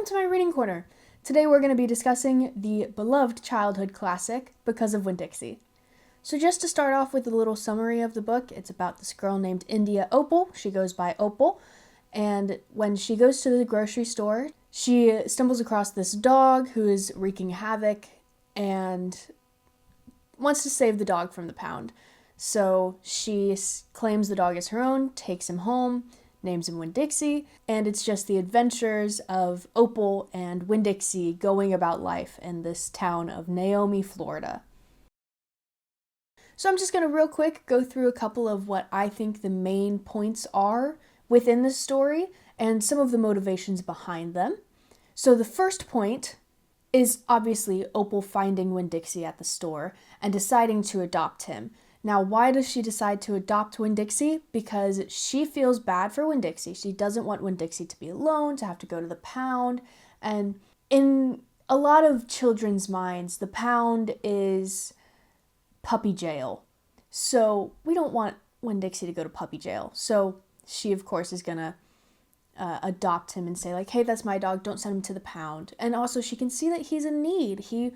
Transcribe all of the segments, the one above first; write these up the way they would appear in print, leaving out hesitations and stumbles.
welcome to my reading corner. Today we're going to be discussing the beloved childhood classic, Because of Winn-Dixie. So just to start off with a little summary of the book, it's about this girl named India Opal. She goes by Opal, and when she goes to the grocery store, she stumbles across this dog who is wreaking havoc and wants to save the dog from the pound. So she claims the dog as her own, takes him home, names him Winn-Dixie, and it's just the adventures of Opal and Winn-Dixie going about life in this town of Naomi, Florida. So I'm just going to real quick go through a couple of what I think the main points are within this story and some of the motivations behind them. So the first point is obviously Opal finding Winn-Dixie at the store and deciding to adopt him. Now, why does she decide to adopt Winn-Dixie? Because she feels bad for Winn-Dixie. She doesn't want Winn-Dixie to be alone, to have to go to the pound. And in a lot of children's minds, the pound is puppy jail. So we don't want Winn-Dixie to go to puppy jail. So she, of course, is going to adopt him and say, like, hey, that's my dog, don't send him to the pound. And also she can see that he's in need. He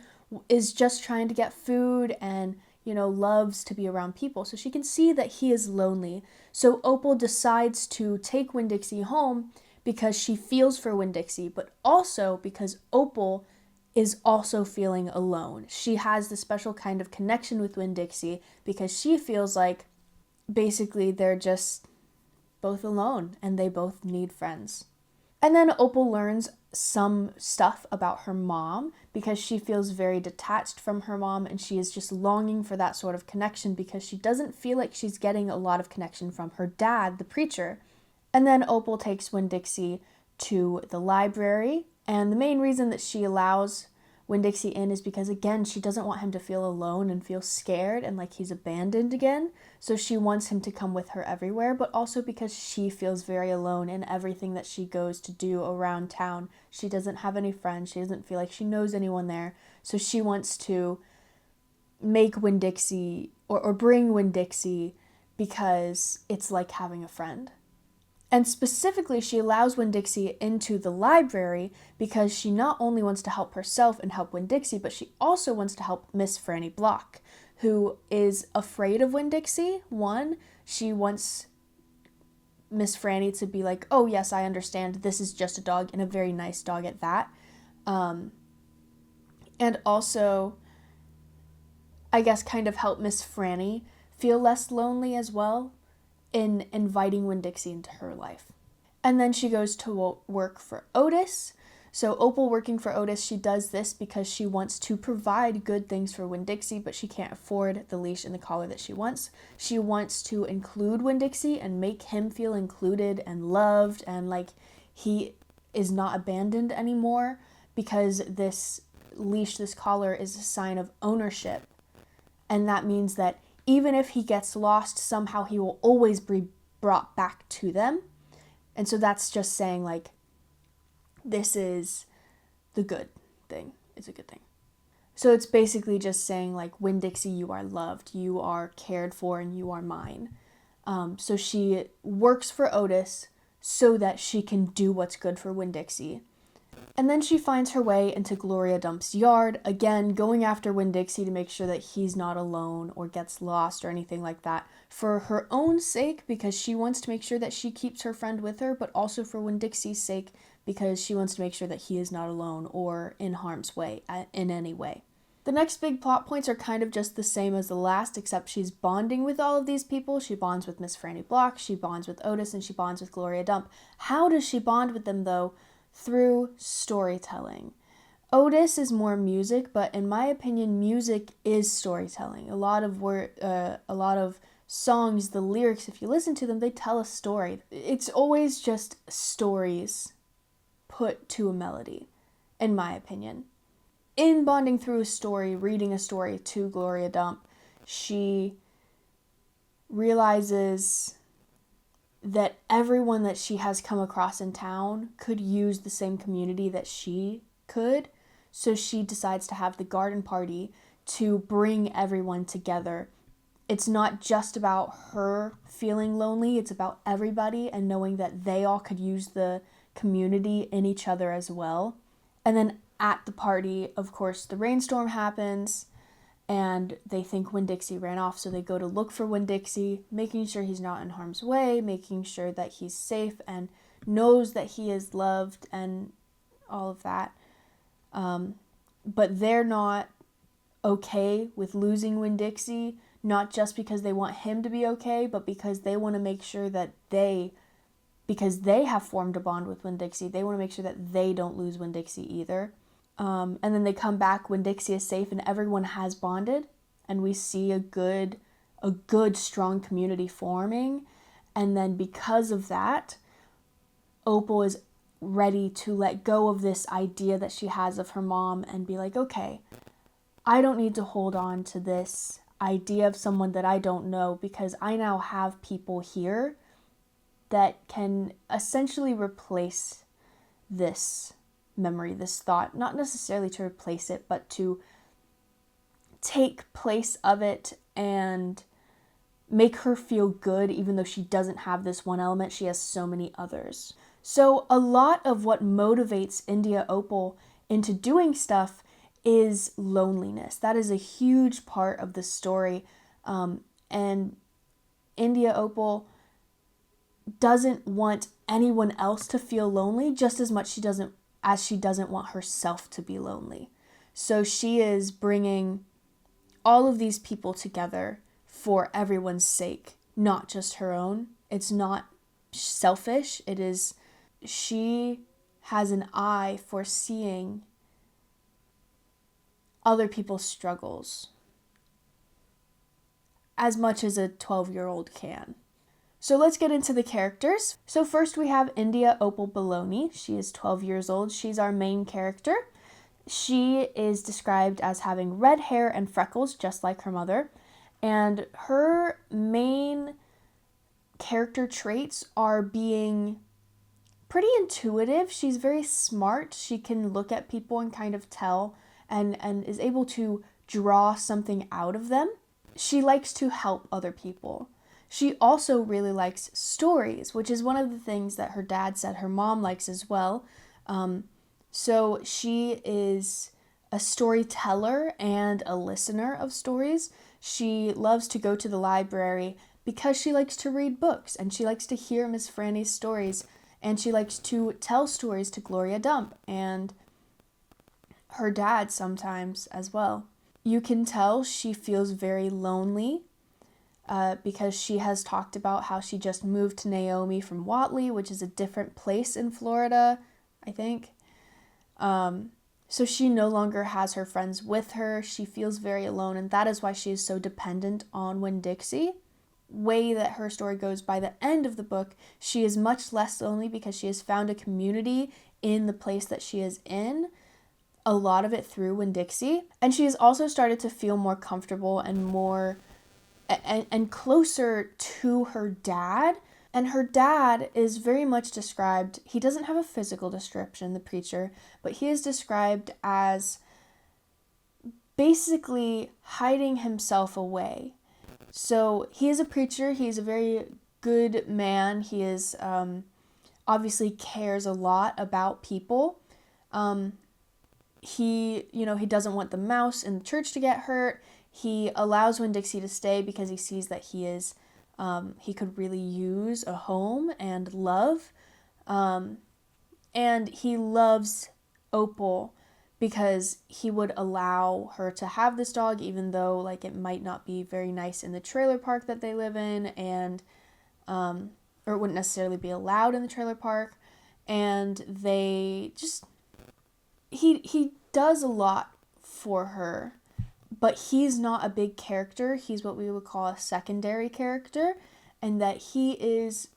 is just trying to get food and loves to be around people. So she can see that he is lonely. So Opal decides to take Winn-Dixie home because she feels for Winn-Dixie, but also because Opal is also feeling alone. She has this special kind of connection with Winn-Dixie because she feels like basically they're just both alone and they both need friends. And then Opal learns some stuff about her mom because she feels very detached from her mom and she is just longing for that sort of connection because she doesn't feel like she's getting a lot of connection from her dad, the preacher. And then Opal takes Winn-Dixie to the library, and the main reason that she allows Winn-Dixie in is because, again, she doesn't want him to feel alone and feel scared and like he's abandoned again. So she wants him to come with her everywhere, but also because she feels very alone in everything that she goes to do around town. She doesn't have any friends. She doesn't feel like she knows anyone there. So she wants to make Winn-Dixie or bring Winn-Dixie because it's like having a friend. And specifically, she allows Winn-Dixie into the library because she not only wants to help herself and help Winn-Dixie, but she also wants to help Miss Franny Block, who is afraid of Winn-Dixie. One, she wants Miss Franny to be like, oh yes, I understand, this is just a dog, and a very nice dog at that. And also, I guess, kind of help Miss Franny feel less lonely as well in inviting Winn-Dixie into her life. And then she goes to work for Otis. So Opal working for Otis, she does this because she wants to provide good things for Winn-Dixie, but she can't afford the leash and the collar that she wants. She wants to include Winn-Dixie and make him feel included and loved and like he is not abandoned anymore, because this leash, this collar, is a sign of ownership. And that means that even if he gets lost, somehow he will always be brought back to them. And so that's just saying, like, this is the good thing. It's a good thing. So it's basically just saying, like, Winn-Dixie, you are loved, you are cared for, and you are mine. So she works for Otis so that she can do what's good for Winn-Dixie. And then she finds her way into Gloria Dump's yard, again, going after Winn-Dixie to make sure that he's not alone or gets lost or anything like that, for her own sake, because she wants to make sure that she keeps her friend with her, but also for Winn-Dixie's sake, because she wants to make sure that he is not alone or in harm's way in any way. The next big plot points are kind of just the same as the last, except she's bonding with all of these people. She bonds with Miss Franny Block, she bonds with Otis, and she bonds with Gloria Dump. How does she bond with them, though? Through storytelling. Otis is more music, but in my opinion, music is storytelling. A lot of songs, the lyrics, if you listen to them, they tell a story. It's always just stories put to a melody, in my opinion. In bonding through a story, reading a story to Gloria Dump, she realizes that everyone that she has come across in town could use the same community that she could. So she decides to have the garden party to bring everyone together. It's not just about her feeling lonely, it's about everybody and knowing that they all could use the community in each other as well. And then at the party, of course, the rainstorm happens and they think Winn-Dixie ran off, so they go to look for Winn-Dixie, making sure he's not in harm's way, making sure that he's safe and knows that he is loved and all of that. But they're not okay with losing Winn-Dixie, not just because they want him to be okay, but because they want to make sure that because they have formed a bond with Winn-Dixie, they want to make sure that they don't lose Winn-Dixie either. And then they come back, Winn-Dixie is safe and everyone has bonded, and we see a good, strong community forming. And then because of that, Opal is ready to let go of this idea that she has of her mom and be like, okay, I don't need to hold on to this idea of someone that I don't know, because I now have people here that can essentially replace this memory, this thought, not necessarily to replace it, but to take place of it and make her feel good, even though she doesn't have this one element, she has so many others. So a lot of what motivates India Opal into doing stuff is loneliness. That is a huge part of the story. And India Opal doesn't want anyone else to feel lonely just as much as she doesn't want herself to be lonely. So she is bringing all of these people together for everyone's sake, not just her own. It's not selfish. It is, she has an eye for seeing other people's struggles as much as a 12-year-old can. So let's get into the characters. So first we have India Opal Baloney. She is 12 years old. She's our main character. She is described as having red hair and freckles, just like her mother. And her main character traits are being pretty intuitive. She's very smart. She can look at people and kind of tell and is able to draw something out of them. She likes to help other people. She also really likes stories, which is one of the things that her dad said her mom likes as well. So she is a storyteller and a listener of stories. She loves to go to the library because she likes to read books and she likes to hear Miss Franny's stories, and she likes to tell stories to Gloria Dump and her dad sometimes as well. You can tell she feels very lonely because she has talked about how she just moved to Naomi from Whatley, which is a different place in Florida, I think. So she no longer has her friends with her. She feels very alone, and that is why she is so dependent on Winn-Dixie. Way that her story goes, by the end of the book, she is much less lonely because she has found a community in the place that she is in, a lot of it through Winn-Dixie. And she has also started to feel more comfortable and more and closer to her dad. And her dad is very much described, he doesn't have a physical description, the preacher, but he is described as basically hiding himself away. So he is a preacher, he's a very good man, he is obviously cares a lot about people. He doesn't want the mouse in the church to get hurt. He allows Winn-Dixie to stay because he sees that he could really use a home and love. And he loves Opal because he would allow her to have this dog, even though it might not be very nice in the trailer park that they live in, and or it wouldn't necessarily be allowed in the trailer park. And he does a lot for her, but he's not a big character. He's what we would call a secondary character, and that he is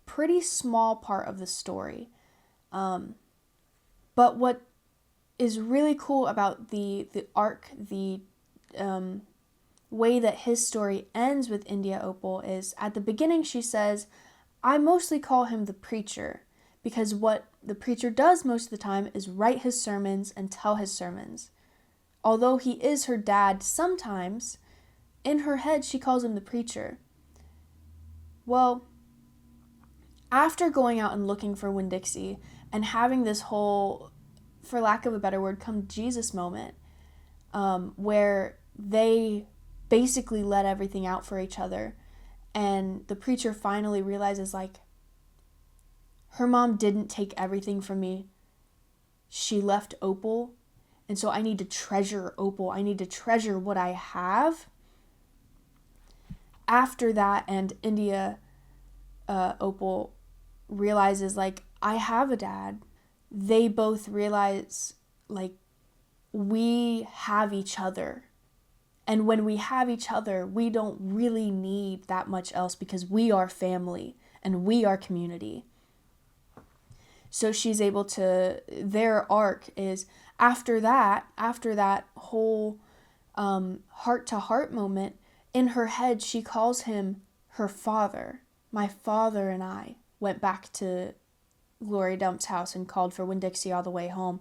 pretty small part of the story. But what is really cool about the arc, the way that his story ends with India Opal is, at the beginning she says, I mostly call him the preacher, because what the preacher does most of the time is write his sermons and tell his sermons. Although he is her dad sometimes, in her head she calls him the preacher. Well, after going out and looking for Winn-Dixie and having this whole, for lack of a better word, come Jesus moment, where they basically let everything out for each other. And the preacher finally realizes, like, her mom didn't take everything from me. She left Opal. And so I need to treasure Opal. I need to treasure what I have. After that, and Opal realizes, like, I have a dad. They both realize, like, we have each other. And when we have each other, we don't really need that much else because we are family and we are community. So she's able to, their arc is after that whole heart-to-heart moment, in her head, she calls him her father. My father and I went back to Gloria Dump's house and called for Winn-Dixie all the way home,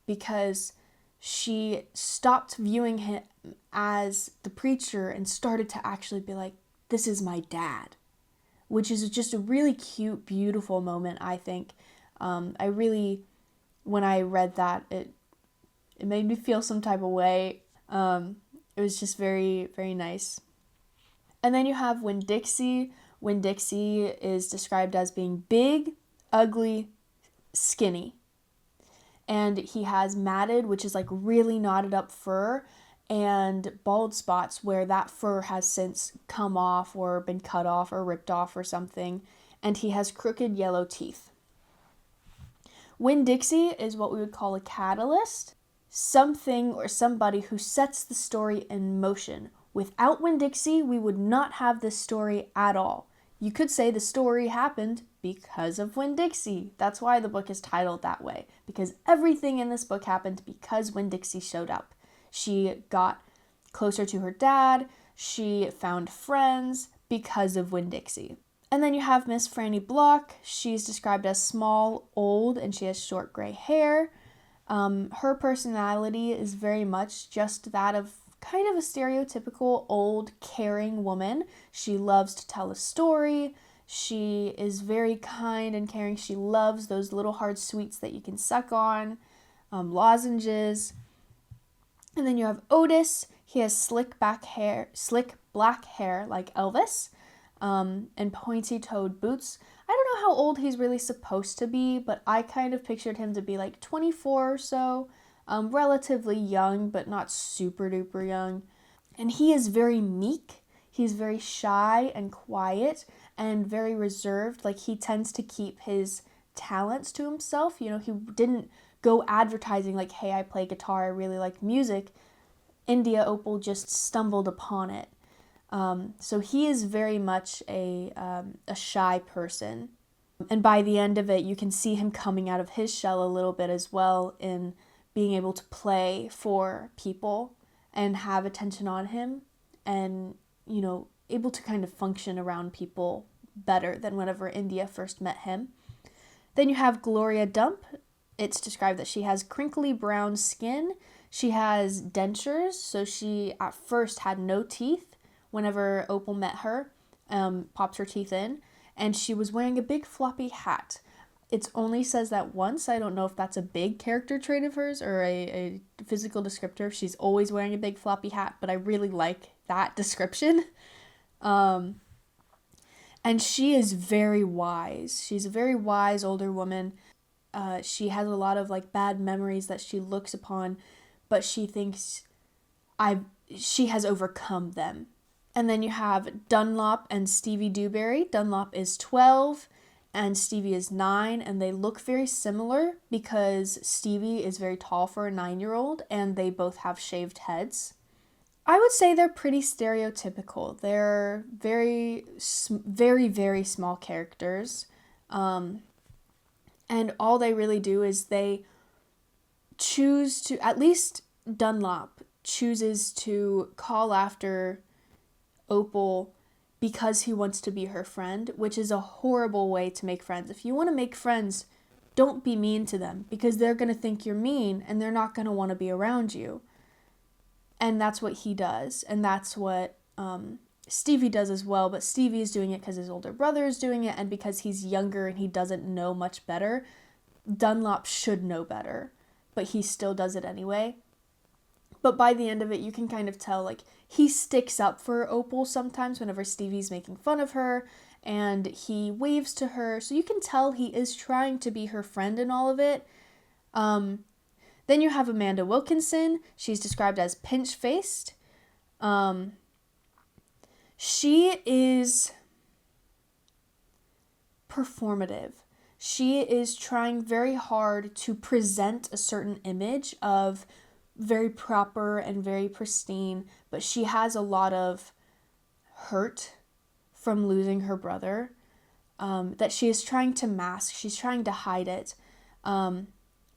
because she stopped viewing him as the preacher and started to actually be like, this is my dad, which is just a really cute, beautiful moment, I think. I really, when I read that, it made me feel some type of way. It was just very, very nice. And then you have Winn-Dixie. Winn-Dixie is described as being big, ugly, skinny. And he has matted, which is like really knotted up fur, and bald spots where that fur has since come off or been cut off or ripped off or something. And he has crooked yellow teeth. Winn-Dixie is what we would call a catalyst, something or somebody who sets the story in motion. Without Winn-Dixie, we would not have this story at all. You could say the story happened because of Winn-Dixie. That's why the book is titled that way, because everything in this book happened because Winn-Dixie showed up. She got closer to her dad. She found friends because of Winn-Dixie. And then you have Miss Franny Block. She's described as small, old, and she has short gray hair. Her personality is very much just that of kind of a stereotypical old, caring woman. She loves to tell a story. She is very kind and caring. She loves those little hard sweets that you can suck on, lozenges. And then you have Otis. He has slick black hair like Elvis, and pointy-toed boots. I don't know how old he's really supposed to be, but I kind of pictured him to be like 24 or so, relatively young, but not super duper young. And he is very meek. He's very shy and quiet and very reserved. Like, he tends to keep his talents to himself. You know, he didn't go advertising like, hey, I play guitar, I really like music. India Opal just stumbled upon it. So he is very much a shy person. And by the end of it, you can see him coming out of his shell a little bit as well in being able to play for people and have attention on him and, you know, able to kind of function around people better than whenever India first met him. Then you have Gloria Dump. It's described that she has crinkly brown skin. She has dentures, so she at first had no teeth whenever Opal met her, popped her teeth in, and she was wearing a big floppy hat. It only says that once. I don't know if that's a big character trait of hers or a physical descriptor. She's always wearing a big floppy hat, but I really like that description. And she is very wise. She's a very wise older woman. She has a lot of like bad memories that she looks upon, but she thinks she has overcome them. And then you have Dunlop and Stevie Dewberry. Dunlop is 12 and Stevie is 9, and they look very similar because Stevie is very tall for a 9-year-old and they both have shaved heads. I would say they're pretty stereotypical. They're very, very, very small characters. And all they really do is they choose to, at least Dunlop chooses to call after Opal because he wants to be her friend, which is a horrible way to make friends. If you want to make friends, don't be mean to them because they're going to think you're mean and they're not going to want to be around you. And that's what he does. And that's what Stevie does as well. But Stevie is doing it because his older brother is doing it and because he's younger and he doesn't know much better. Dunlop should know better, but he still does it anyway. But by the end of it, you can kind of tell, like, he sticks up for Opal sometimes whenever Stevie's making fun of her, and he waves to her, so you can tell he is trying to be her friend in all of it. Then you have Amanda Wilkinson. She's described as pinch-faced. She is performative. She is trying very hard to present a certain image of very proper and very pristine, but she has a lot of hurt from losing her brother that she is trying to mask. She's trying to hide it. And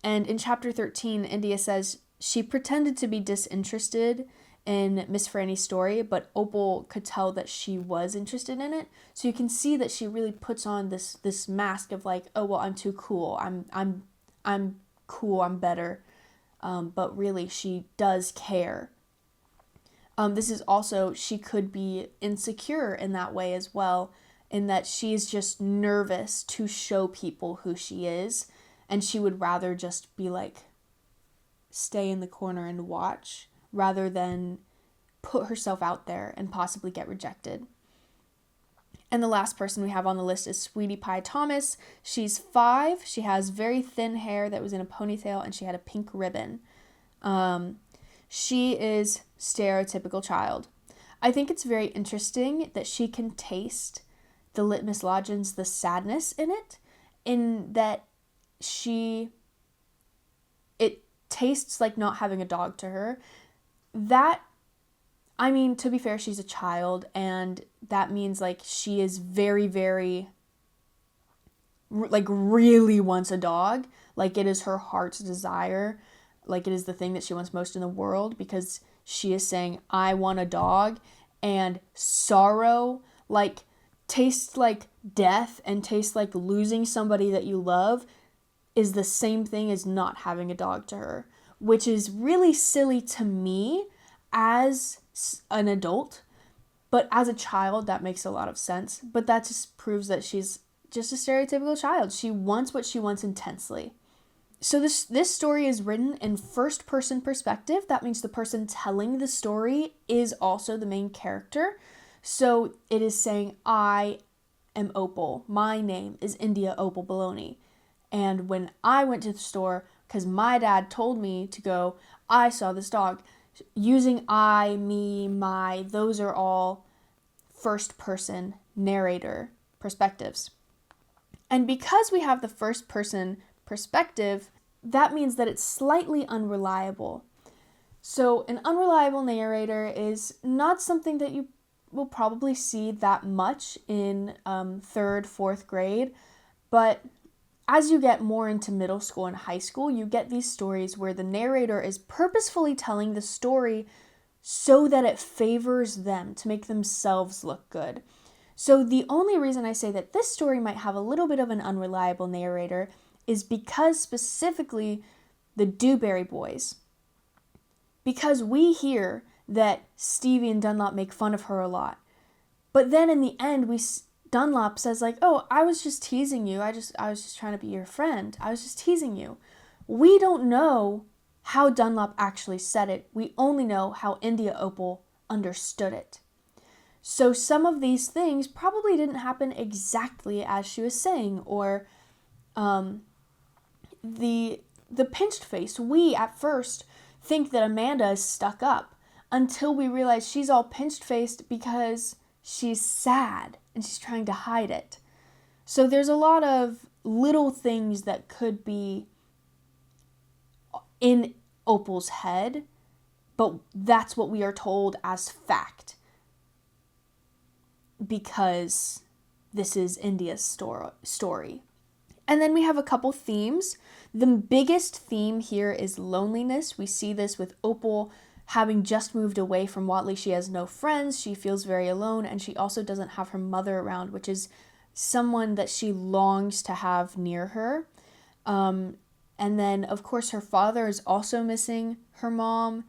in chapter 13, India says she pretended to be disinterested in Miss Franny's story, but Opal could tell that she was interested in it. So you can see that she really puts on this mask of like, oh well, I'm too cool. I'm cool. I'm better. But really, she does care. This is also, she could be insecure in that way as well, in that she's just nervous to show people who she is, and she would rather just be like, stay in the corner and watch, rather than put herself out there and possibly get rejected. And the last person we have on the list is Sweetie Pie Thomas. She's 5. She has very thin hair that was in a ponytail, and she had a pink ribbon. She is stereotypical child. I think it's very interesting that she can taste the litmus lozenge, the sadness in it, in that it tastes like not having a dog to her. That, I mean, to be fair, she's a child, and that means, like, she is very, very, like, really wants a dog. Like, it is her heart's desire. Like, it is the thing that she wants most in the world, because she is saying, I want a dog, and sorrow, like, tastes like death and tastes like losing somebody that you love is the same thing as not having a dog to her, which is really silly to me as an adult, but as a child, that makes a lot of sense. But that just proves that she's just a stereotypical child. She wants what she wants intensely. So this story is written in first-person perspective. That means the person telling the story is also the main character. So it is saying, I am Opal. My name is India Opal Baloney. And when I went to the store, because my dad told me to go, I saw this dog. Using I, me, my, those are all first-person narrator perspectives. And because we have the first-person perspective, that means that it's slightly unreliable. So an unreliable narrator is not something that you will probably see that much in 3rd, 4th grade, but as you get more into middle school and high school, you get these stories where the narrator is purposefully telling the story so that it favors them, to make themselves look good. So the only reason I say that this story might have a little bit of an unreliable narrator is because specifically the Dewberry Boys. Because we hear that Stevie and Dunlop make fun of her a lot. But then in the end, Dunlop says like, oh, I was just teasing you. I was just trying to be your friend. I was just teasing you. We don't know how Dunlop actually said it. We only know how India Opal understood it. So some of these things probably didn't happen exactly as she was saying, or the pinched face. We at first think that Amanda is stuck up until we realize she's all pinched faced because she's sad and she's trying to hide it. So there's a lot of little things that could be in Opal's head, but that's what we are told as fact, because this is India's story. And then we have a couple themes. The biggest theme here is loneliness. We see this with Opal having just moved away from Whatley. She has no friends. She feels very alone, and she also doesn't have her mother around, which is someone that she longs to have near her. And then, of course, her father is also missing her mom.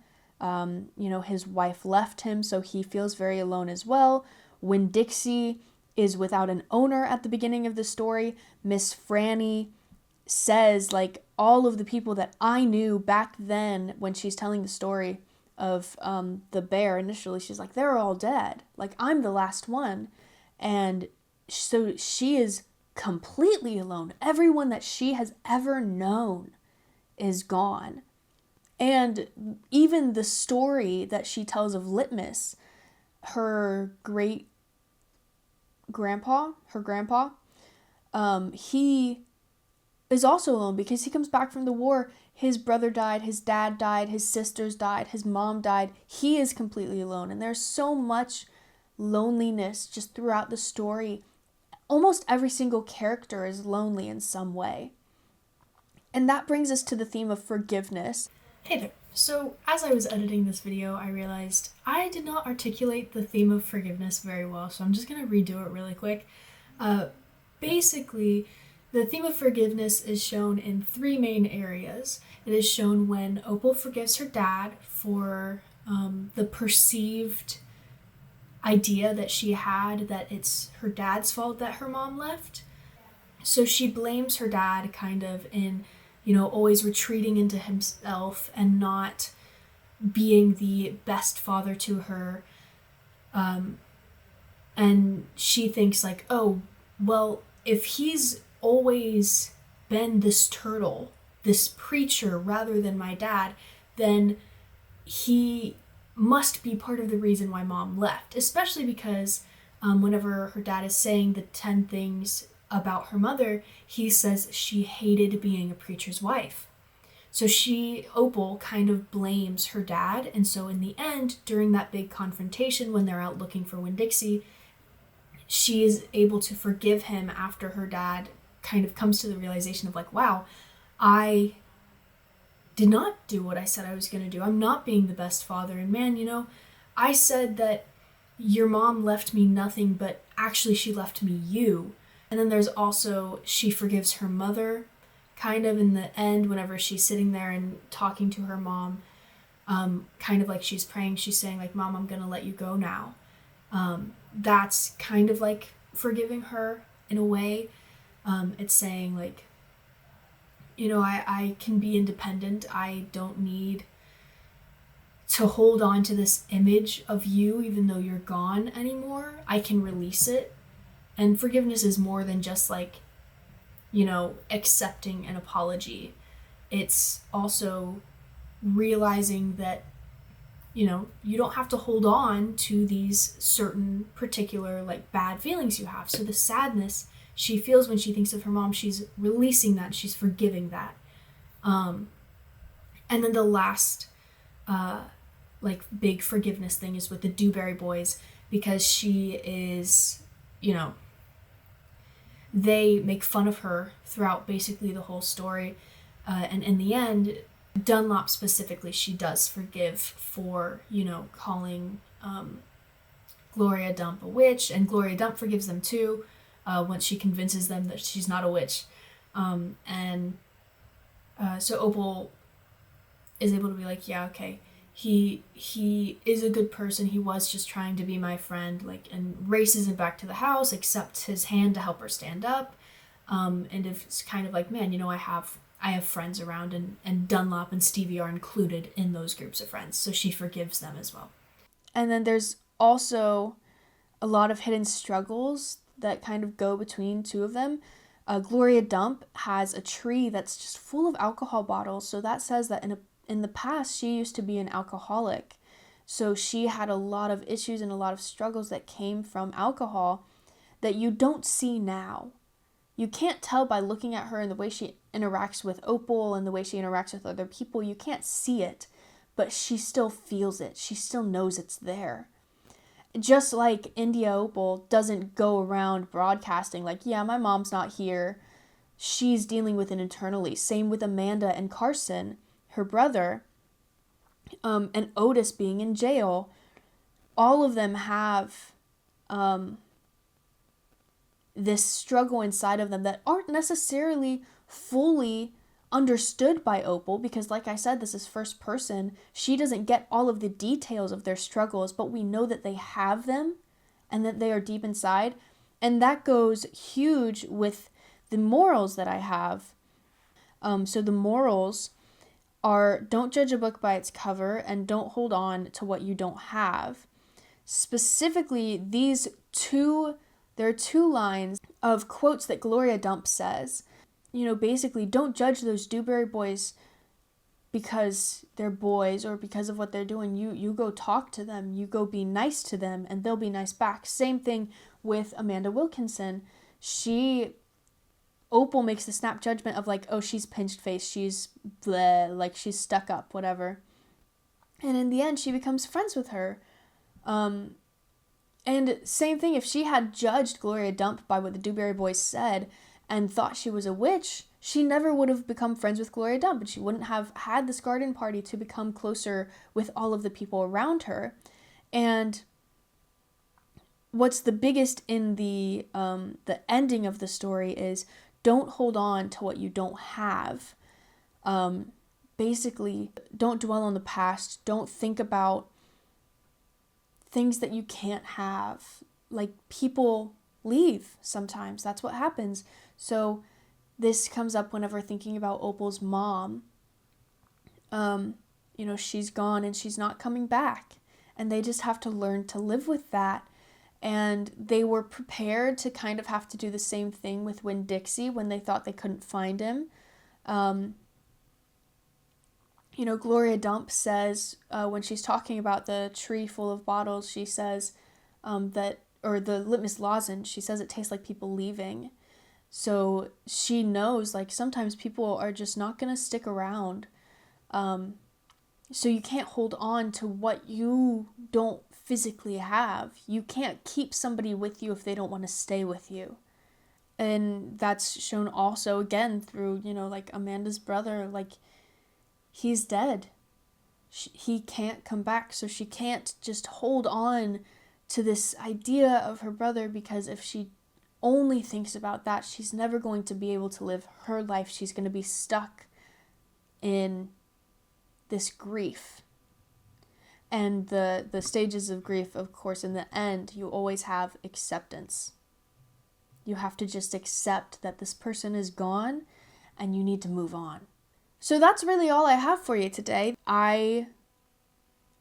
His wife left him, so he feels very alone as well. Winn-Dixie is without an owner at the beginning of the story. Miss Franny says, like, all of the people that I knew back then when she's telling the story of the bear initially, she's like, they're all dead. Like, I'm the last one. And so she is completely alone. Everyone that she has ever known is gone. And even the story that she tells of Litmus, her great grandpa, he is also alone because he comes back from the war. His brother died, his dad died, his sisters died, his mom died. He is completely alone. And there's so much loneliness just throughout the story. Almost every single character is lonely in some way. And that brings us to the theme of forgiveness. Hey there. So, as I was editing this video, I realized I did not articulate the theme of forgiveness very well, so I'm just going to redo it really quick. Basically, the theme of forgiveness is shown in three main areas. It is shown when Opal forgives her dad for the perceived idea that she had that it's her dad's fault that her mom left. So she blames her dad kind of in, always retreating into himself and not being the best father to her. And she thinks like, oh, well, if he's always been this turtle, this preacher rather than my dad, then he must be part of the reason why mom left, especially because whenever her dad is saying the 10 things about her mother, he says she hated being a preacher's wife. So Opal, kind of blames her dad, and so in the end, during that big confrontation when they're out looking for Winn-Dixie, she is able to forgive him after her dad kind of comes to the realization of like, wow, I did not do what I said I was going to do. I'm not being the best father. And man, I said that your mom left me nothing, but actually she left me you. And then there's also, she forgives her mother kind of in the end whenever she's sitting there and talking to her mom, kind of like she's praying. She's saying like, Mom, I'm going to let you go now. That's kind of like forgiving her in a way. It's saying like, I can be independent. I don't need to hold on to this image of you even though you're gone anymore. I can release it. And forgiveness is more than just like, accepting an apology. It's also realizing that, you don't have to hold on to these certain particular like bad feelings you have. So the sadness she feels when she thinks of her mom, she's releasing that, she's forgiving that. And then the last like big forgiveness thing is with the Dewberry Boys, because she is, they make fun of her throughout basically the whole story. And in the end, Dunlop specifically, she does forgive for, calling Gloria Dump a witch, and Gloria Dump forgives them too once she convinces them that she's not a witch. So Opal is able to be like, yeah, okay, he is a good person. He was just trying to be my friend, like, and races him back to the house, accepts his hand to help her stand up. And it's kind of like, man, I have friends around, and Dunlop and Stevie are included in those groups of friends. So she forgives them as well. And then there's also a lot of hidden struggles that kind of go between two of them. Gloria Dump has a tree that's just full of alcohol bottles. So that says that in the past, she used to be an alcoholic. So she had a lot of issues and a lot of struggles that came from alcohol that you don't see now. You can't tell by looking at her and the way she interacts with Opal and the way she interacts with other people. You can't see it, but she still feels it. She still knows it's there. Just like India Opal doesn't go around broadcasting like, yeah, my mom's not here. She's dealing with it internally. Same with Amanda and Carson, her brother, and Otis being in jail. All of them have this struggle inside of them that aren't necessarily fully understood by Opal, because like I said, this is first person. She doesn't get all of the details of their struggles, but we know that they have them and that they are deep inside. And that goes huge with the morals that I have So the morals are don't judge a book by its cover and don't hold on to what you don't have. Specifically, there are two lines of quotes that Gloria Dump says. Basically, don't judge those Dewberry boys because they're boys or because of what they're doing. You go talk to them, you go be nice to them, and they'll be nice back. Same thing with Amanda Wilkinson. Opal makes the snap judgment of like, oh, she's pinched face, she's bleh, like she's stuck up, whatever. And in the end, she becomes friends with her. And same thing, if she had judged Gloria Dump by what the Dewberry boys said and thought she was a witch, she never would have become friends with Gloria Dump, and she wouldn't have had this garden party to become closer with all of the people around her. And what's the biggest in the ending of the story is don't hold on to what you don't have. Basically, don't dwell on the past. Don't think about things that you can't have. Like, people leave sometimes. That's what happens. So this comes up whenever thinking about Opal's mom. She's gone and she's not coming back. And they just have to learn to live with that. And they were prepared to kind of have to do the same thing with Winn-Dixie when they thought they couldn't find him. Gloria Dump says, when she's talking about the tree full of bottles, she says or the litmus lozenge, she says it tastes like people leaving. So she knows, like, sometimes people are just not going to stick around. So you can't hold on to what you don't physically have. You can't keep somebody with you if they don't want to stay with you. And that's shown also, again, through, like Amanda's brother, like, he's dead. He can't come back, so she can't just hold on to this idea of her brother, because if she only thinks about that, she's never going to be able to live her life. She's going to be stuck in this grief. And the stages of grief, of course, in the end, you always have acceptance. You have to just accept that this person is gone and you need to move on. So that's really all I have for you today. I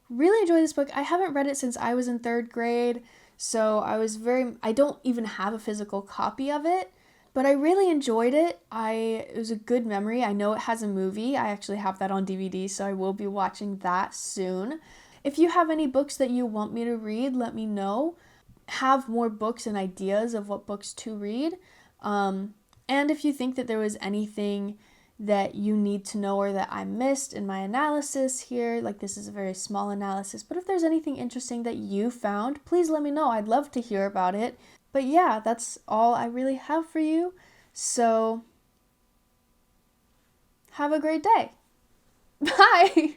really enjoy this book. I haven't read it since I was in 3rd grade, so I don't even have a physical copy of it, but I really enjoyed it. It was a good memory. I know it has a movie. I actually have that on DVD, so I will be watching that soon. If you have any books that you want me to read, let me know. Have more books and ideas of what books to read. And if you think that there was anything that you need to know or that I missed in my analysis here, like, this is a very small analysis, but if there's anything interesting that you found, please let me know. I'd love to hear about it. But yeah, that's all I really have for you. So have a great day. Bye.